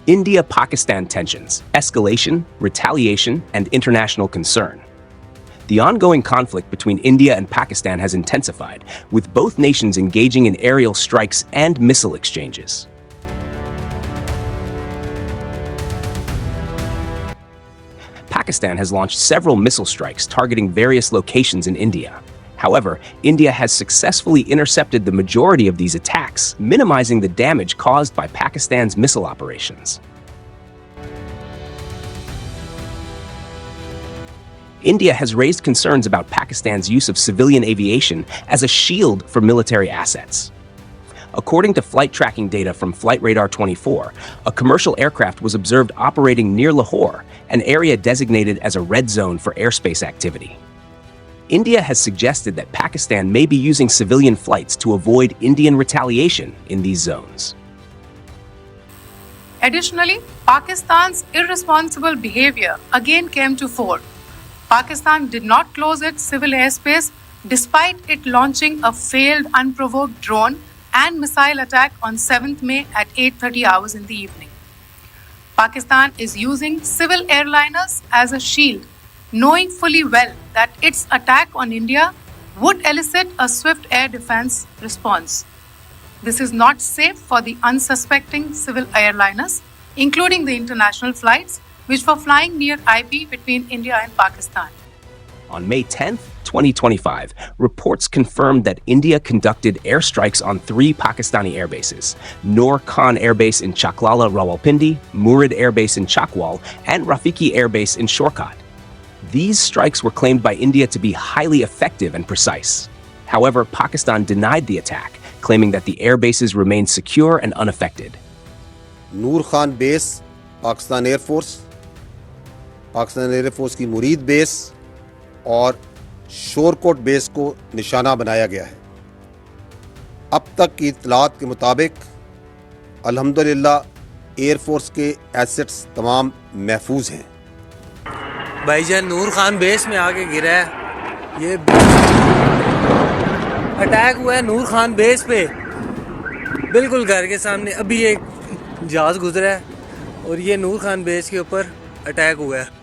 India-Pakistan tensions, escalation, retaliation, and international concern. The ongoing conflict between India and Pakistan has intensified, with both nations engaging in aerial strikes and missile exchanges. Pakistan has launched several missile strikes targeting various locations in India. However, India has successfully intercepted the majority of these attacks, minimizing the damage caused by Pakistan's missile operations. India has raised concerns about Pakistan's use of civilian aviation as a shield for military assets. According to flight tracking data from Flight Radar 24, a commercial aircraft was observed operating near Lahore, an area designated as a red zone for airspace activity. India has suggested that Pakistan may be using civilian flights to avoid Indian retaliation in these zones. Additionally, Pakistan's irresponsible behavior again came to fore. Pakistan did not close its civil airspace despite it launching a failed unprovoked drone and missile attack on 7th May at 8:30 hours in the evening. Pakistan is using civil airliners as a shield, knowing fully well that its attack on India would elicit a swift air defense response. This is not safe for the unsuspecting civil airliners, including the international flights, which were flying near IP between India and Pakistan. On May 10, 2025, reports confirmed that India conducted airstrikes on 3 Pakistani airbases: Noor Khan Airbase in Chaklala, Rawalpindi, Murid Airbase in Chakwal, and Rafiqui Airbase in Shorkot. These strikes were claimed by India to be highly effective and precise. However, Pakistan denied the attack, claiming that the airbases remained secure and unaffected. Noor Khan Base, Pakistan Air Force, Pakistan air force की मुरीद base और Shorkot base को निशाना बनाया गया है। अब तक की इत्तलात के मुताबिक अल्हम्दुलिल्लाह एयरफोर्स के एसेट्स तमाम महफूज हैं। भाईजान नूर खान बेस में आके गिरा है। ये अटैक हुआ है नूर खान बेस पे, बिल्कुल घर के सामने। अभी एक जहाज गुजरा है और ये नूर खान बेस के ऊपर अटैक हुआ है।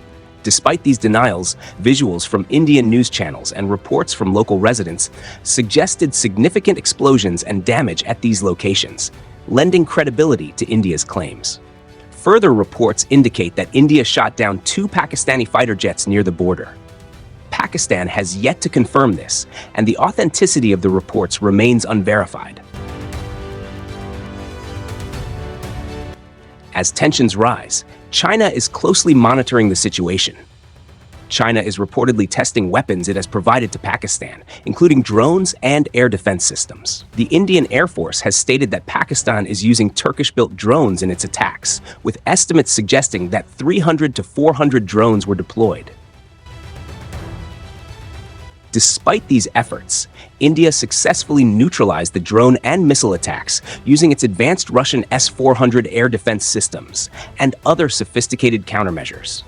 Despite these denials, visuals from Indian news channels and reports from local residents suggested significant explosions and damage at these locations, lending credibility to India's claims. Further reports indicate that India shot down 2 Pakistani fighter jets near the border. Pakistan has yet to confirm this, and the authenticity of the reports remains unverified. As tensions rise, China is closely monitoring the situation. China is reportedly testing weapons it has provided to Pakistan, including drones and air defense systems. The Indian Air Force has stated that Pakistan is using Turkish-built drones in its attacks, with estimates suggesting that 300 to 400 drones were deployed. Despite these efforts, India successfully neutralized the drone and missile attacks using its advanced Russian S-400 air defense systems and other sophisticated countermeasures.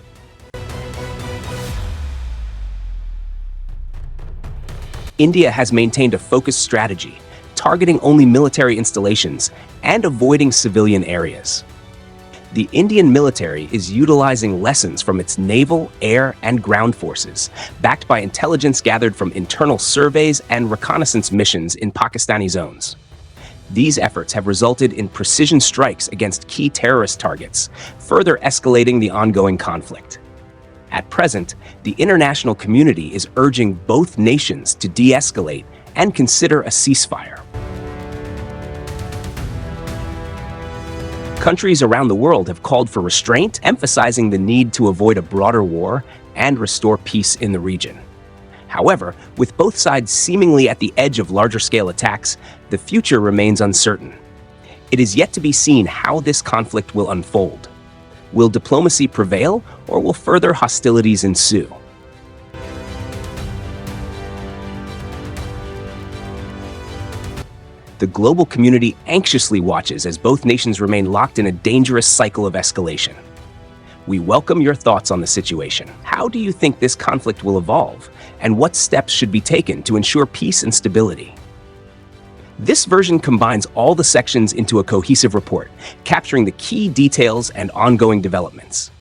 India has maintained a focused strategy, targeting only military installations and avoiding civilian areas. The Indian military is utilizing lessons from its naval, air, and ground forces, backed by intelligence gathered from internal surveys and reconnaissance missions in Pakistani zones. These efforts have resulted in precision strikes against key terrorist targets, further escalating the ongoing conflict. At present, the international community is urging both nations to de-escalate and consider a ceasefire. Countries around the world have called for restraint, emphasizing the need to avoid a broader war and restore peace in the region. However, with both sides seemingly at the edge of larger-scale attacks, the future remains uncertain. It is yet to be seen how this conflict will unfold. Will diplomacy prevail, or will further hostilities ensue? The global community anxiously watches as both nations remain locked in a dangerous cycle of escalation. We welcome your thoughts on the situation. How do you think this conflict will evolve, and what steps should be taken to ensure peace and stability? This version combines all the sections into a cohesive report, capturing the key details and ongoing developments.